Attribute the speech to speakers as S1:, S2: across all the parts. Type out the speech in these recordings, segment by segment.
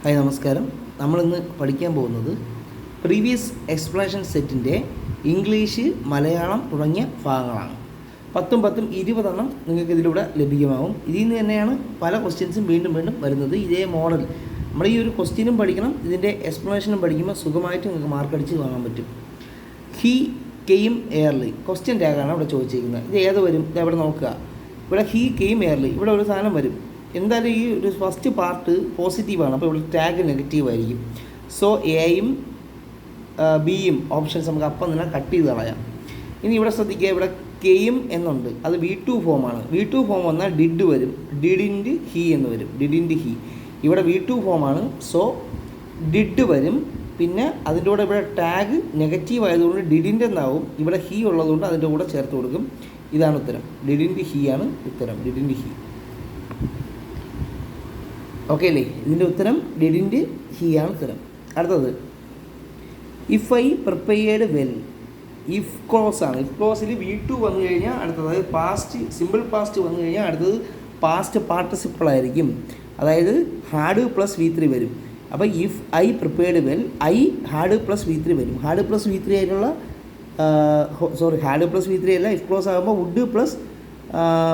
S1: Hi നമസ്കാരം. നമ്മളിന്ന് പഠിക്കാൻ പോകുന്നത് പ്രീവിയസ് എക്സ്പ്ലനേഷൻ സെറ്റിൻ്റെ ഇംഗ്ലീഷ്, മലയാളം തുടങ്ങിയ ഭാഗങ്ങളാണ്. 20 നിങ്ങൾക്ക് ഇതിലൂടെ ലഭ്യമാകും. ഇതിൽ നിന്ന് തന്നെയാണ് പല ക്വസ്റ്റ്യൻസും വീണ്ടും വരുന്നത്. ഇതേ മോഡൽ നമ്മൾ ഈ ഒരു ക്വസ്റ്റ്യനും പഠിക്കണം, ഇതിൻ്റെ എക്സ്പ്ലനേഷനും പഠിക്കുമ്പോൾ സുഖമായിട്ട് നിങ്ങൾക്ക് മാർക്കടിച്ച് വാങ്ങാൻ പറ്റും. ഹി കെയിം എയർലി ക്വസ്റ്റ്യൻ ടാഗാണ് ഇവിടെ ചോദിച്ചിരിക്കുന്നത്. ഇത് ഏത് വരും? ഇത് എവിടെ നോക്കുക. ഇവിടെ ഹി കെയിം എയർലി, ഇവിടെ ഒരു സാധനം വരും. എന്തായാലും ഈ ഒരു ഫസ്റ്റ് പാർട്ട് പോസിറ്റീവാണ്, അപ്പോൾ ഇവിടെ ടാഗ് നെഗറ്റീവ് ആയിരിക്കും. സോ എയും ബിയും ഓപ്ഷൻസ് നമുക്ക് അപ്പം തന്നെ കട്ട് ചെയ്ത് കളയാം. ഇനി ഇവിടെ ശ്രദ്ധിക്കുക, ഇവിടെ കെയും എന്നുണ്ട്, അത് V2 ഫോമാണ്. V2 ഫോം വന്നാൽ ഡിഡ് വരും, ഡിഡിൻറ്റ് ഹി എന്ന് വരും, ഡിഡിൻറ്റ് ഹി. ഇവിടെ V2 ഫോമാണ്, സോ ഡിഡ് വരും. പിന്നെ അതിൻ്റെ കൂടെ ഇവിടെ ടാഗ് നെഗറ്റീവ് ആയതുകൊണ്ട് ഡിഡിൻ്റെ എന്നാവും. ഇവിടെ ഹി ഉള്ളതുകൊണ്ട് അതിൻ്റെ കൂടെ ചേർത്ത് കൊടുക്കും. ഇതാണ് ഉത്തരം, ഡിഡിൻറ്റ് ഹി ആണ് ഉത്തരം, ഡിഡിൻറ്റ് ഹി. ഓക്കെ അല്ലേ? ഇതിൻ്റെ ഉത്തരം ഡിഡിൻറ്റ് ഹി ആണ് ഉത്തരം. അടുത്തത് if I prepared well. If close ആണ്. ഇഫ് ക്ലോസിൽ V2 വന്നു കഴിഞ്ഞാൽ അടുത്തത്, അതായത് പാസ്റ്റ് സിമ്പിൾ പാസ്റ്റ് വന്നു കഴിഞ്ഞാൽ അടുത്തത് പാസ്റ്റ് പാർട്ടിസിപ്പിൾ ആയിരിക്കും. അതായത് ഹാഡ് പ്ലസ് V3 വരും. അപ്പോൾ if I prepared well, I had plus V3 വരും. ഹാഡ് പ്ലസ് V3 ആയിട്ടുള്ള ഹാഡ് പ്ലസ് V3 അല്ല, ഇഫ് ക്ലോസ് ആകുമ്പോൾ വുഡ് പ്ലസ്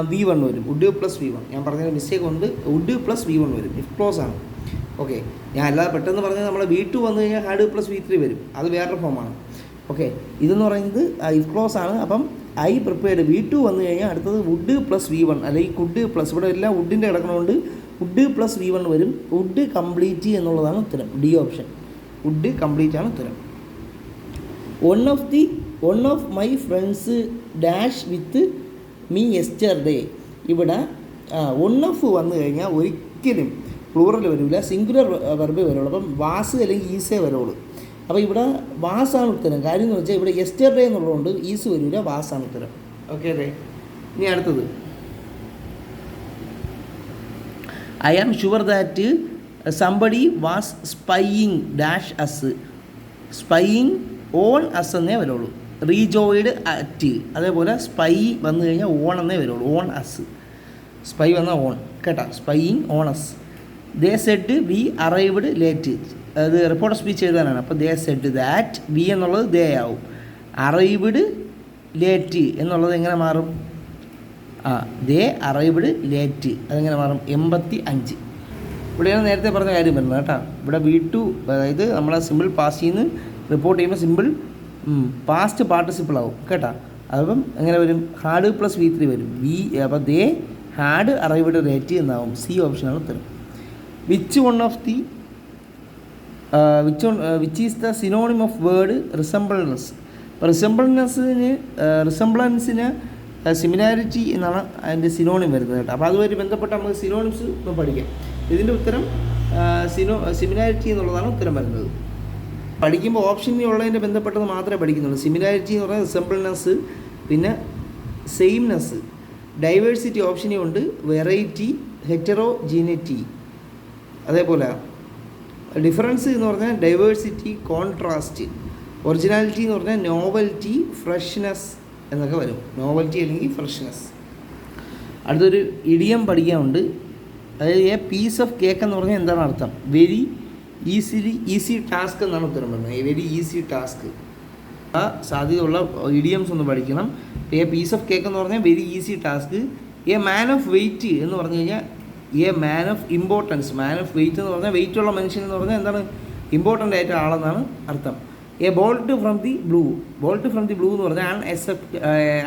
S1: V1 വരും. വുഡ് പ്ലസ് V1, ഞാൻ പറഞ്ഞതിന് മിസ്റ്റേക്ക് ഉണ്ട്. വുഡ് പ്ലസ് V1 വരും, ഇഫ് ക്ലോസ് ആണ്. ഓക്കെ, ഞാൻ അല്ലാതെ പെട്ടെന്ന് പറഞ്ഞത് നമ്മൾ V2 വന്നു കഴിഞ്ഞാൽ ഹാഡ് പ്ലസ് V3 വരും, അത് വേറൊരു ഫോമാണ്. ഓക്കെ, ഇതെന്ന് പറയുന്നത് ഇഫ് ക്ലോസ് ആണ്. അപ്പം ഐ പ്രിപ്പയർഡ് V2 വന്നു കഴിഞ്ഞാൽ അടുത്തത് വുഡ് പ്ലസ് V1, അല്ലെങ്കിൽ കുഡ് പ്ലസ്, ഇവിടെ എല്ലാം വുഡിൻ്റെ കിടക്കണമുണ്ട്, വുഡ് പ്ലസ് V1 വരും. വുഡ് കംപ്ലീറ്റ് എന്നുള്ളതാണ് ഉത്തരം, ഡി ഓപ്ഷൻ. വുഡ് കംപ്ലീറ്റ് ആണ് ഉത്തരം. One of my friends dash with me yesterday. ഇവിടെ വൺ ഓഫ് വന്നു കഴിഞ്ഞാൽ ഒരിക്കലും പ്ലൂറൽ വരില്ല, സിംഗുലർ വെർബേ വരുള്ളൂ. അപ്പം വാസ് അല്ലെങ്കിൽ ഈസേ വരുള്ളൂ. അപ്പോൾ ഇവിടെ വാസാണ് ഉത്തരം. കാര്യം എന്ന് വെച്ചാൽ ഇവിടെ യെസ്റ്റർഡേ എന്നുള്ളതുകൊണ്ട് ഈസ് വരില്ല, വാസാണ് ഉത്തരം. ഓക്കെ അല്ലേ? ഇനി അടുത്തത്, I am sure that somebody was spying dash us. Spying on us എന്നേ വരുള്ളൂ. റീജോയിഡ് അറ്റ്, അതേപോലെ സ്പൈ വന്നു കഴിഞ്ഞാൽ ഓൺ എന്നേ വരുള്ളൂ, ഓൺ അസ്. സ്പൈ വന്നാൽ ഓൺ, കേട്ടോ, spying on us. They said we arrived late. അത് റിപ്പോർട്ട് സ്പീച്ച് എഴുതാനാണ്. അപ്പോൾ ദേ സെഡ് ദാറ്റ്, വി എന്നുള്ളത് ദേ ആവും. അറൈവ്ഡ് ലേറ്റ് എന്നുള്ളത് എങ്ങനെ മാറും? ദേ അറൈവ്ഡ് ലേറ്റ്, അതെങ്ങനെ മാറും? 85. ഇവിടെയാണ് നേരത്തെ പറഞ്ഞ കാര്യം വരുന്നത്, കേട്ടോ. ഇവിടെ V2, അതായത് നമ്മളെ സിമ്പിൾ പാസ്റ്റിൽ നിന്ന് റിപ്പോർട്ട് ചെയ്യുമ്പോൾ സിമ്പിൾ പാസ്റ്റ് പാർട്ടിസിപ്പിൾ ആവും, കേട്ടോ. അപ്പം എങ്ങനെ വരും? ഹാഡ് പ്ലസ് V3 വരും. അപ്പോൾ ദേ ഹാഡ് അറൈവ്ഡ് ലേറ്റ് എന്നാവും. സി ഓപ്ഷനാണ് ഉത്തരം. Which is the synonym of word resembleness. അപ്പോൾ റിസംബ്ലൻസിന് സിമിലാരിറ്റി എന്നാണ് അതിൻ്റെ സിനോണിം വരുന്നത്, കേട്ടോ. അപ്പോൾ അതുമായിട്ട് ബന്ധപ്പെട്ട് നമുക്ക് സിനോണിംസ് ഒന്ന് പഠിക്കാം. ഇതിൻ്റെ ഉത്തരം സിമിലാരിറ്റി എന്നുള്ളതാണ് ഉത്തരം വരുന്നത്. പഠിക്കുമ്പോൾ ഓപ്ഷനിൽ ഉള്ളതിൻ്റെ ബന്ധപ്പെട്ടത് മാത്രമേ പഠിക്കുന്നുള്ളൂ. സിമിലാരിറ്റി എന്ന് പറഞ്ഞാൽ റിസംബിൾനെസ്, പിന്നെ സെയിംനെസ്. ഡൈവേഴ്സിറ്റി ഓപ്ഷനും ഉണ്ട്, വെറൈറ്റി, ഹെറ്ററോജീനിറ്റി. അതേപോലെ ഡിഫറൻസ് എന്ന് പറഞ്ഞാൽ ഡൈവേഴ്സിറ്റി, കോൺട്രാസ്റ്റ്. ഒറിജിനാലിറ്റി എന്ന് പറഞ്ഞാൽ നോവൽറ്റി, ഫ്രഷ്നെസ് എന്നൊക്കെ വരും. നോവൽറ്റി അല്ലെങ്കിൽ ഫ്രഷ്നെസ്. അടുത്തൊരു ഇഡിയം പഠിക്കാനുണ്ട്. അതായത് എ പീസ് ഓഫ് കേക്ക് എന്ന് പറഞ്ഞാൽ എന്താണ് അർത്ഥം? വെരി ഈസി ടാസ്ക് എന്നാണ് ഉത്തരം പറയുന്നത്. Very easy task. ആ സാധ്യതയുള്ള ഇഡിയംസ് ഒന്ന് പഠിക്കണം. എ പീസ് ഓഫ് കേക്ക് എന്ന് പറഞ്ഞാൽ very easy task. A man of wait എന്ന് പറഞ്ഞു കഴിഞ്ഞാൽ a man of importance. Man of wait എന്ന് പറഞ്ഞാൽ വെയിറ്റുള്ള മനുഷ്യൻ എന്ന് പറഞ്ഞാൽ എന്താണ്? ഇമ്പോർട്ടൻ്റ് ആയിട്ട് ആളെന്നാണ് അർത്ഥം. A bolt from the blue. Bolt from the blue എന്ന് പറഞ്ഞാൽ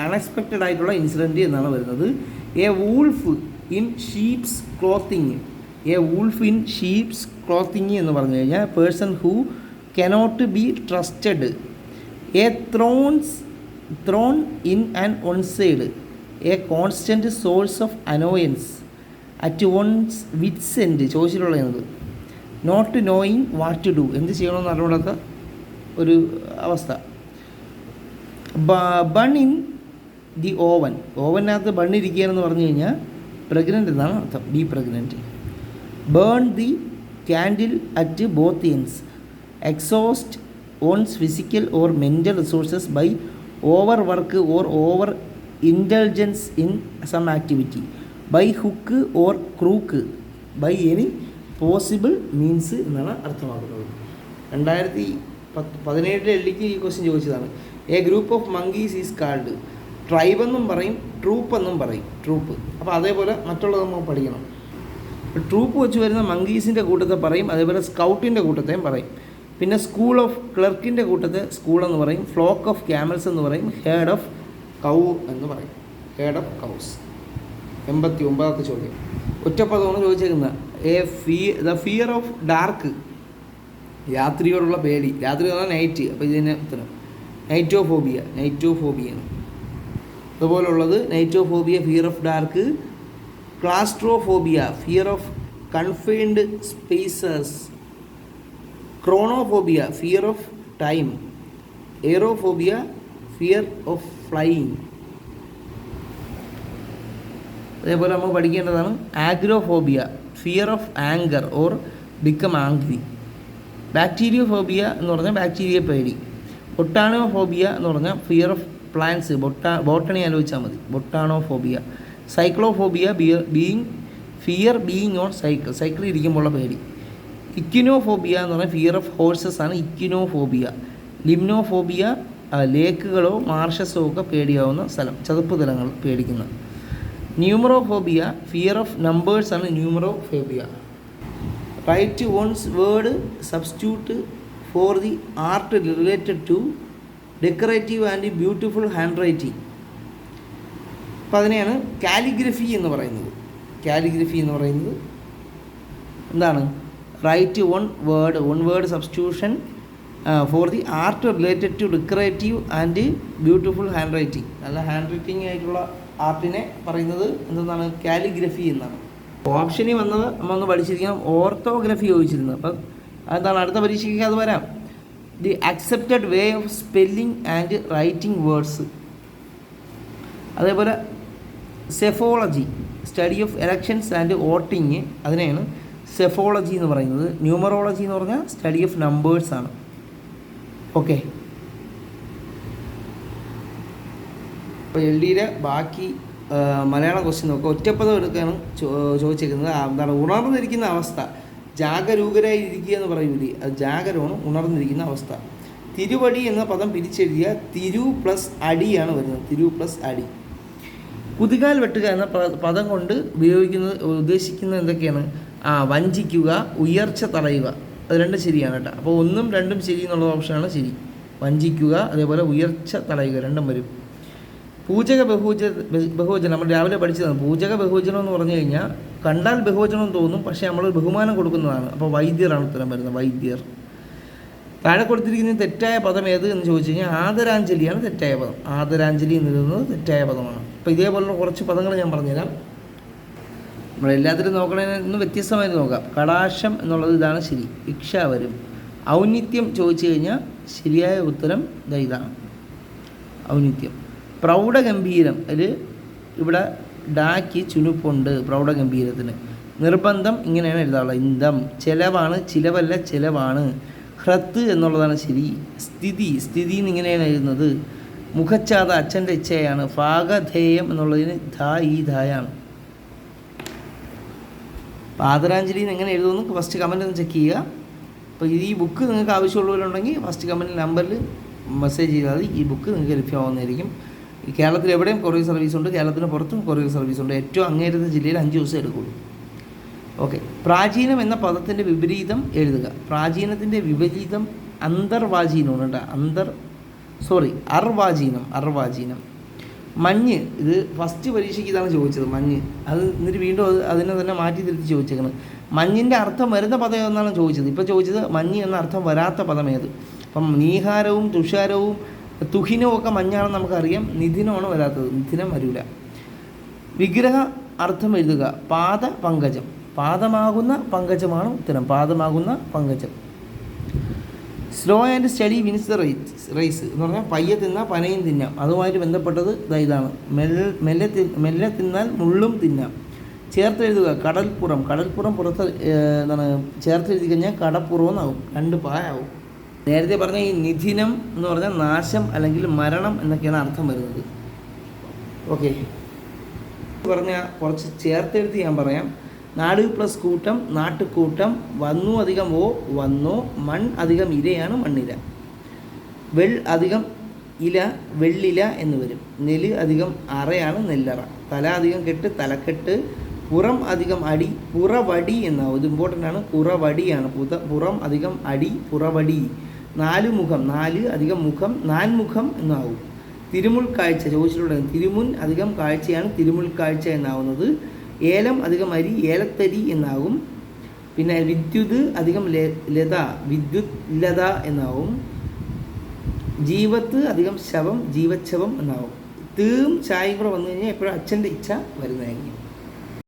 S1: അൺഎക്സ്പെക്റ്റഡ് ആയിട്ടുള്ള ഇൻസിഡൻറ്റ് എന്നാണ് വരുന്നത്. A wolf in sheep's clothing. A wolf in sheep's clothing എന്ന് പറഞ്ഞു കഴിഞ്ഞാൽ person who cannot be trusted. A thorn in an own side. A constant source of annoyance at one's wits end. ചോദിച്ചിട്ടുള്ളത് not knowing what to do. എന്ത് ചെയ്യണമെന്ന് അറിഞ്ഞൂടാത്ത ഒരു അവസ്ഥ. Bun in the oven. ഓവനകത്ത് ബണ്ണിരിക്കുകയെന്ന് പറഞ്ഞു കഴിഞ്ഞാൽ പ്രഗ്നൻ്റ് എന്നാണ് അർത്ഥം, be pregnant. Burn the candle at both ends. Exhaust one's physical or mental resources by over work or over intelligence in some activity. By hook or crook. By any possible means എന്നാണ് അർത്ഥമാക്കുന്നത്. 2017 എൽഡിക്ക് ഈ question ചോദിച്ചതാണ്. A group of monkeys is called. Tribe എന്നും പറയും, troupe എന്നും പറയും. Troupe. അപ്പോൾ അതേപോലെ മറ്റുള്ളത് നമ്മൾ പഠിക്കണം. ട്രൂപ്പ് വെച്ച് വരുന്ന മങ്കീസിൻ്റെ കൂട്ടത്തെ പറയും, അതേപോലെ സ്കൗട്ടിൻ്റെ കൂട്ടത്തെയും പറയും. പിന്നെ സ്കൂൾ ഓഫ് ക്ലർക്കിൻ്റെ കൂട്ടത്തെ സ്കൂൾ എന്ന് പറയും, ഫ്ലോക്ക് ഓഫ് ക്യാമൽസ് എന്ന് പറയും, ഹേർഡ് ഓഫ് കൗ എന്ന് പറയും. Heard of cows. 89ാമത്തെ ചോദ്യം ഒറ്റപ്പദമാണ് ചോദിച്ചേക്കുന്നത്. ദ ഫിയർ ഓഫ് ഡാർക്ക്, രാത്രിയോടുള്ള പേടി. രാത്രി എന്ന് പറഞ്ഞാൽ നൈറ്റ്. അപ്പോൾ ഇതിന് ഉത്തരം നൈറ്റോഫോബിയ. നൈറ്റോഫോബിയാണ് അതുപോലുള്ളത്. Nyctophobia, fear of dark. Claustrophobia, fear of confined spaces. Chronophobia, fear of time. Aerophobia, fear of flying. അതേപോലെ നമ്മൾ പഠിക്കേണ്ടതാണ് angrophobia, fear of anger or become angry. Bacteriophobia എന്ന് പറഞ്ഞാൽ ബാക്ടീരിയ പേടി. ബൊട്ടാനോഫോബിയ എന്ന് പറഞ്ഞാൽ ഫിയർ ഓഫ് പ്ലാന്റ്സ്. ബോട്ടണി ആലോചിച്ചാൽ മതി. ബൊട്ടാനോഫോബിയ. സൈക്ലോഫോബിയ, ഫിയർ ബീയിങ് ഓൺ സൈക്കിൾ. സൈക്കിളിൽ ഇരിക്കുമ്പോഴുള്ള പേടി. ഇക്വിനോഫോബിയ എന്ന് പറഞ്ഞാൽ ഫിയർ ഓഫ് ഹോഴ്സസ് ആണ് ഇക്വിനോഫോബിയ. ലിംനോഫോബിയ, ലേക്കുകളോ മാർഷസോ ഒക്കെ പേടിയാവുന്ന സ്ഥലം, ചതുപ്പ് തലങ്ങൾ പേടിക്കുന്ന. ന്യൂമറോഫോബിയ, ഫിയർ ഓഫ് നമ്പേഴ്സ് ആണ് numerophobia. Write one's word substitute for the art related to decorative and beautiful handwriting. അപ്പോൾ അതിനെയാണ് കാലിഗ്രഫി എന്ന് പറയുന്നത്. കാലിഗ്രഫി എന്ന് പറയുന്നത് എന്താണ്? Write one word substitution for the art related to decorative and beautiful handwriting. നല്ല handwriting ആയിട്ടുള്ള ആർട്ടിനെ പറയുന്നത് എന്താണ്? കാലിഗ്രഫി എന്നാണ്. ഓപ്ഷനിൽ വന്നത് നമ്മൾ ഒന്ന് പഠിച്ചിരിക്കണം. ഓർത്തോഗ്രഫി ചോദിച്ചിരുന്നത്. അപ്പം അതാണ് അടുത്ത പരീക്ഷയ്ക്ക് അത് വരാം. The accepted way of spelling and writing words. അതേപോലെ psephology, study of elections and voting, അതിനെയാണ് സെഫോളജി എന്ന് പറയുന്നത്. ന്യൂമറോളജി എന്ന് പറഞ്ഞാൽ സ്റ്റഡി ഓഫ് നമ്പേഴ്സ് ആണ്. ഓക്കെ, അപ്പോൾ എൽ ഡിയിലെ ബാക്കി മലയാളം ക്വസ്റ്റ്യൻ നോക്കുക. ഒറ്റപ്പദം എടുക്കാണ് ചോദിച്ചേക്കുന്നത്. എന്താണ്? ഉണർന്നിരിക്കുന്ന അവസ്ഥ. ജാഗരൂകരായി ഇരിക്കുക എന്ന് പറയൂലേ, അത് ജാഗരമാണ്, ഉണർന്നിരിക്കുന്ന അവസ്ഥ. തിരുവടി എന്ന പദം പിരിച്ചെഴുതിയ തിരു പ്ലസ് അടിയാണ് വരുന്നത്. തിരു പ്ലസ് അടി. കുതികാൽ വെട്ടുക എന്ന പദം കൊണ്ട് ഉദ്ദേശിക്കുന്നത് എന്തൊക്കെയാണ്? വഞ്ചിക്കുക, ഉയർച്ച തടയുക. അത് രണ്ടും ശരിയാണ് കേട്ടോ. അപ്പോൾ 1ഉം 2ഉം ശരി എന്നുള്ള ഓപ്ഷനാണ് ശരി. വഞ്ചിക്കുക, അതേപോലെ ഉയർച്ച തടയുക, രണ്ടും വരും. പൂജക ബഹുവചനം നമ്മൾ രാവിലെ പഠിച്ചതാണ്. പൂജക ബഹുവചനം എന്ന് പറഞ്ഞു കഴിഞ്ഞാൽ കണ്ടാൽ ബഹുവചനം തോന്നും, പക്ഷേ നമ്മൾ ബഹുമാനം കൊടുക്കുന്നതാണ്. അപ്പോൾ വൈദ്യരാണ് ഉത്തരം വരുന്നത്. വൈദ്യർ. താഴെ കൊടുത്തിരിക്കുന്ന തെറ്റായ പദം ഏത് എന്ന് ചോദിച്ചു കഴിഞ്ഞാൽ ആദരാഞ്ജലിയാണ് തെറ്റായ പദം. ആദരാഞ്ജലി എന്നുള്ളത് തെറ്റായ പദമാണ്. അപ്പോൾ ഇതേപോലുള്ള കുറച്ച് പദങ്ങൾ ഞാൻ പറഞ്ഞുതരാം. നമ്മളെല്ലാത്തിലും നോക്കണതിന് വ്യത്യസ്തമായിട്ട് നോക്കാം. കടാക്ഷം എന്നുള്ളത് ഇതാണ് ശരി. ഇക്ഷ വരും. ഔന്നിത്യം ചോദിച്ചു കഴിഞ്ഞാൽ ശരിയായ ഉത്തരം ഇതാണ് ഔന്നിത്യം. പ്രൗഢഗംഭീരം, അതിൽ ഇവിടെ ഡാക്ക് ചുനുപ്പുണ്ട് പ്രൗഢഗംഭീരത്തിന്. നിർബന്ധം ഇങ്ങനെയാണ് എഴുതാറുള്ളത്. ഇന്തം. ചിലവാണ്, ചിലവല്ല ചിലവാണ്. ഹ്രത്ത് എന്നുള്ളതാണ് ശരി. സ്ഥിതി എന്നിങ്ങനെയാണ് എഴുതുന്നത്. മുഖച്ഛാത അച്ഛൻ്റെ ഇച്ഛയാണ്. ഭാഗധേയം എന്നുള്ളതിന് ധായാണ്. ആദരാഞ്ജലി എങ്ങനെ എഴുതുമെന്ന് ഫസ്റ്റ് കമൻറ്റ് ഒന്ന് ചെക്ക് ചെയ്യുക. അപ്പോൾ ഈ ബുക്ക് നിങ്ങൾക്ക് ആവശ്യമുള്ളവരുണ്ടെങ്കിൽ ഫസ്റ്റ് കമൻറ്റ് നമ്പറിൽ മെസ്സേജ് ചെയ്താൽ ഈ ബുക്ക് നിങ്ങൾക്ക് ലഭ്യമാവുന്നതായിരിക്കും. ഈ കേരളത്തിൽ എവിടെയും കൊറിയർ സർവീസ് ഉണ്ട്, കേരളത്തിന് പുറത്തും കൊറിയർ സർവീസ് ഉണ്ട്. ഏറ്റവും അങ്ങേയറ്റത്തെ ജില്ലയിൽ 5 ദിവസം എടുക്കുള്ളൂ. ഓക്കെ. പ്രാചീനം എന്ന പദത്തിൻ്റെ വിപരീതം എഴുതുക. പ്രാചീനത്തിൻ്റെ വിപരീതം അന്തർവാചീനമാണ് കേട്ടോ. അർവാചീനം. മഞ്ഞ്, ഇത് ഫസ്റ്റ് പരീക്ഷയ്ക്ക് ഇതാണ് ചോദിച്ചത്. മഞ്ഞ്. അത് എന്നിട്ട് വീണ്ടും അതിനെ തന്നെ മാറ്റി തിരുത്തി ചോദിച്ചേക്കുന്നത്. മഞ്ഞിൻ്റെ അർത്ഥം വരുന്ന പദം എന്നാണ് ചോദിച്ചത്. ഇപ്പോൾ ചോദിച്ചത് മഞ്ഞ് എന്ന അർത്ഥം വരാത്ത പദം ഏത്? അപ്പം നീഹാരവും തുഷാരവും തുഹിനവും ഒക്കെ മഞ്ഞാണെന്ന് നമുക്കറിയാം. നിധിനമാണ് വരാത്തത്. നിധിനം വരില്ല. വിഗ്രഹ അർത്ഥം എഴുതുക. പാദപങ്കജം. പാദമാകുന്ന പങ്കജമാണ് ഉത്തരം. പാദമാകുന്ന പങ്കജം. Slow and steady wins the race എന്ന് പറഞ്ഞാൽ പയ്യെ തിന്നാൽ പനയും തിന്നാം. അതുമായിട്ട് ബന്ധപ്പെട്ടത് ഇതാണ്. മെല്ലെ തിന്നാൽ മുള്ളും തിന്നാം. ചേർത്തെഴുതുക. കടൽപ്പുറം. പുറത്ത് എന്താണ് ചേർത്തെഴുതി കഴിഞ്ഞാൽ കടപ്പുറം എന്നാവും. 2 പായാവും. നേരത്തെ പറഞ്ഞ ഈ നിധിനം എന്ന് പറഞ്ഞാൽ നാശം അല്ലെങ്കിൽ മരണം എന്നൊക്കെയാണ് അർത്ഥം വരുന്നത്. ഓക്കെ. പറഞ്ഞ കുറച്ച് ചേർത്തെഴുതി ഞാൻ പറയാം. നാട് പ്ലസ് കൂട്ടം നാട്ടുകൂട്ടം, വന്നു അധികം ഓ വന്നോ, മൺ അധികം ഇരയാണ് മണ്ണിര. വെൾ അധികം ഇല വെള്ളില എന്ന് വരും. നെല് അധികം അറയാണ് നെല്ലറ. തല അധികം കെട്ട് തലക്കെട്ട്. പുറം അധികം അടി പുറവടി എന്നാവും. ഇത് ഇമ്പോർട്ടൻ്റ് ആണ്. പുറവടിയാണ്. പുറം അധികം അടി പുറവടി. നാല് മുഖം നാല് അധികം മുഖം നാൻമുഖം എന്നാവും. തിരുമുൾ കാഴ്ച ചോദിച്ചിട്ടുള്ളത്. തിരുമുൻ അധികം കാഴ്ചയാണ് തിരുമുൾ കാഴ്ച എന്നാവുന്നത്. ഏലം അധികം അരി ഏലത്തരി എന്നാകും. പിന്നെ വിദ്യുത് അധികം ലത വിദ്യുത് ലത എന്നാവും. ജീവത്ത് അധികം ശവം ജീവച്ഛവം എന്നാവും. തീം ചായയും കൂടെ വന്നു കഴിഞ്ഞാൽ എപ്പോഴും അച്ഛൻ്റെ ഇച്ഛ വരുന്നതായിരിക്കും.